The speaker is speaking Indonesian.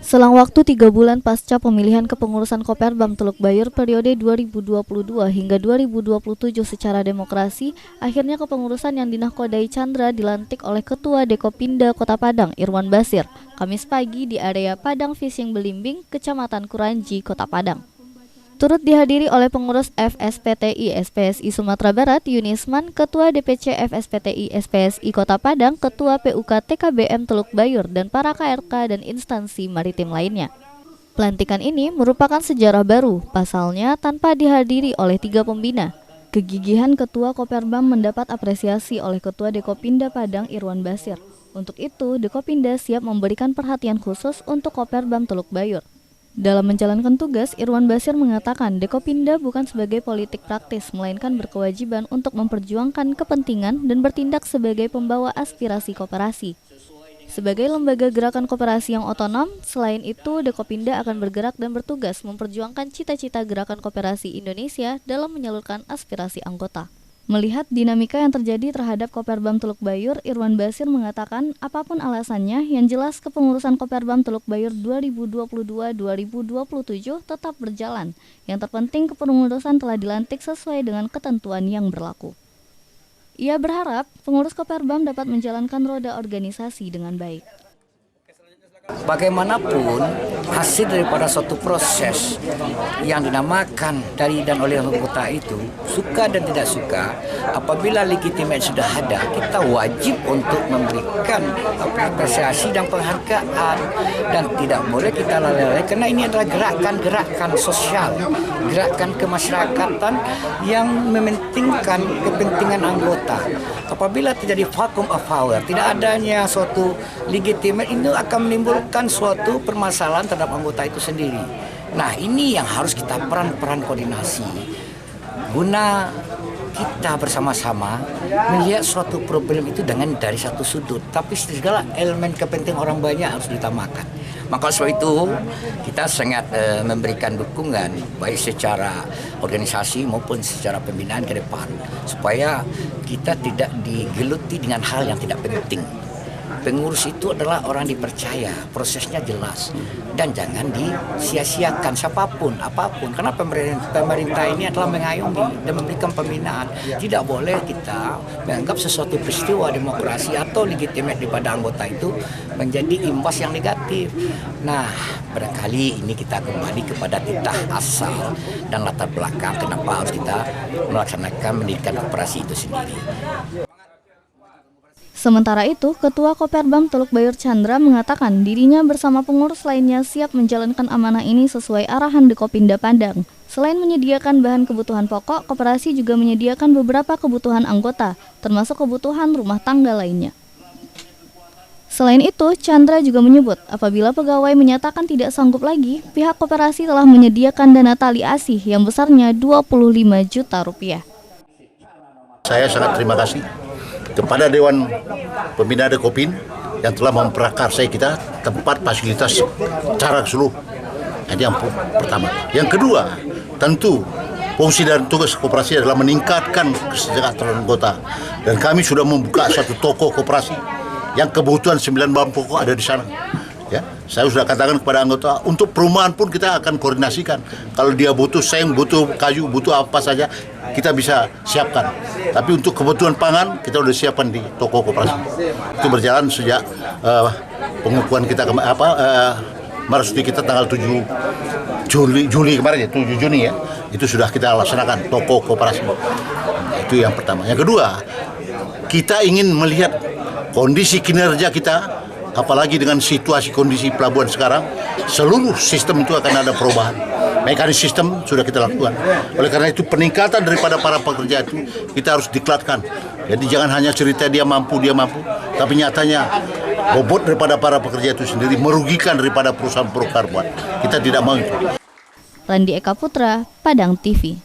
Selang waktu 3 bulan pasca pemilihan kepengurusan Koperbam Teluk Bayur periode 2022 hingga 2027 secara demokrasi, akhirnya kepengurusan yang dinahkodai Chandra dilantik oleh Ketua Dekopinda Kota Padang, Irwan Basir, Kamis pagi di area Padang Fishing Belimbing, Kecamatan Kuranji, Kota Padang. Turut dihadiri oleh pengurus FSPTI SPSI Sumatera Barat Yunisman, Ketua DPC FSPTI SPSI Kota Padang, Ketua PUK TKBM Teluk Bayur, dan para KRK dan instansi maritim lainnya. Pelantikan ini merupakan sejarah baru, pasalnya tanpa dihadiri oleh 3 pembina. Kegigihan Ketua Koperbam mendapat apresiasi oleh Ketua Dekopinda Padang Irwan Basir. Untuk itu, Dekopinda siap memberikan perhatian khusus untuk Koperbam Teluk Bayur. Dalam menjalankan tugas, Irwan Basir mengatakan Dekopinda bukan sebagai politik praktis, melainkan berkewajiban untuk memperjuangkan kepentingan dan bertindak sebagai pembawa aspirasi koperasi. Sebagai lembaga gerakan koperasi yang otonom, selain itu Dekopinda akan bergerak dan bertugas memperjuangkan cita-cita gerakan koperasi Indonesia dalam menyalurkan aspirasi anggota. Melihat dinamika yang terjadi terhadap Koperbam Teluk Bayur, Irwan Basir mengatakan apapun alasannya, yang jelas kepengurusan Koperbam Teluk Bayur 2022-2027 tetap berjalan. Yang terpenting kepengurusan telah dilantik sesuai dengan ketentuan yang berlaku. Ia berharap pengurus Koperbam dapat menjalankan roda organisasi dengan baik. Bagaimanapun hasil daripada suatu proses yang dinamakan dari dan oleh anggota itu, suka dan tidak suka, apabila legitimate sudah ada, kita wajib untuk memberikan apresiasi dan penghargaan, dan tidak boleh kita lalai karena ini adalah gerakan-gerakan sosial, gerakan kemasyarakatan yang mementingkan kepentingan anggota. Apabila terjadi vacuum of power, tidak adanya suatu legitimate, itu akan menimbulkan suatu permasalahan terhadap anggota itu sendiri. Nah, ini yang harus kita peran koordinasi guna kita bersama-sama melihat suatu problem itu dari satu sudut, tapi segala elemen kepentingan orang banyak harus ditamakan. Maka sebab itu kita sangat memberikan dukungan baik secara organisasi maupun secara pembinaan ke depan, supaya kita tidak digeluti dengan hal yang tidak penting. Pengurus itu adalah orang dipercaya, prosesnya jelas, dan jangan disia-siakan siapapun, apapun. Karena pemerintah ini adalah mengayomi dan memberikan pembinaan. Tidak boleh kita menganggap sesuatu peristiwa demokrasi atau legitimate daripada anggota itu menjadi imbas yang negatif. Nah, barangkali ini kita kembali kepada titah asal dan latar belakang kenapa harus kita melaksanakan mendirikan koperasi itu sendiri. Sementara itu, Ketua Koperbam Teluk Bayur Chandra mengatakan dirinya bersama pengurus lainnya siap menjalankan amanah ini sesuai arahan Dekopinda Padang. Selain menyediakan bahan kebutuhan pokok, koperasi juga menyediakan beberapa kebutuhan anggota, termasuk kebutuhan rumah tangga lainnya. Selain itu, Chandra juga menyebut apabila pegawai menyatakan tidak sanggup lagi, pihak koperasi telah menyediakan dana tali asih yang besarnya 25 juta rupiah. Saya sangat terima kasih kepada Dewan Pembina Dekopin yang telah memprakarsai kita tempat fasilitas secara keseluruhan. Ini yang pertama. Yang kedua, tentu fungsi dan tugas koperasi adalah meningkatkan kesejahteraan anggota. Dan kami sudah membuka satu toko koperasi yang kebutuhan 9 bahan pokok ada di sana. Ya, saya sudah katakan kepada anggota, untuk perumahan pun kita akan koordinasikan. Kalau dia butuh seng, butuh kayu, butuh apa saja, kita bisa siapkan. Tapi untuk kebutuhan pangan, kita sudah siapkan di toko koperasi. Itu berjalan sejak pengukuhan kita Marasuti kita tanggal 7 Juli kemarin ya, 7 Juni ya. Itu sudah kita laksanakan toko koperasi. Itu yang pertama. Yang kedua, kita ingin melihat kondisi kinerja kita. Apalagi dengan situasi kondisi pelabuhan sekarang, seluruh sistem itu akan ada perubahan. Mekanisme sistem sudah kita lakukan. Oleh karena itu peningkatan daripada para pekerja itu kita harus diklatkan. Jadi jangan hanya cerita dia mampu, tapi nyatanya bobot daripada para pekerja itu sendiri merugikan daripada perusahaan karbuan. Kita tidak mau itu. Randi Eka Putra, Padang TV.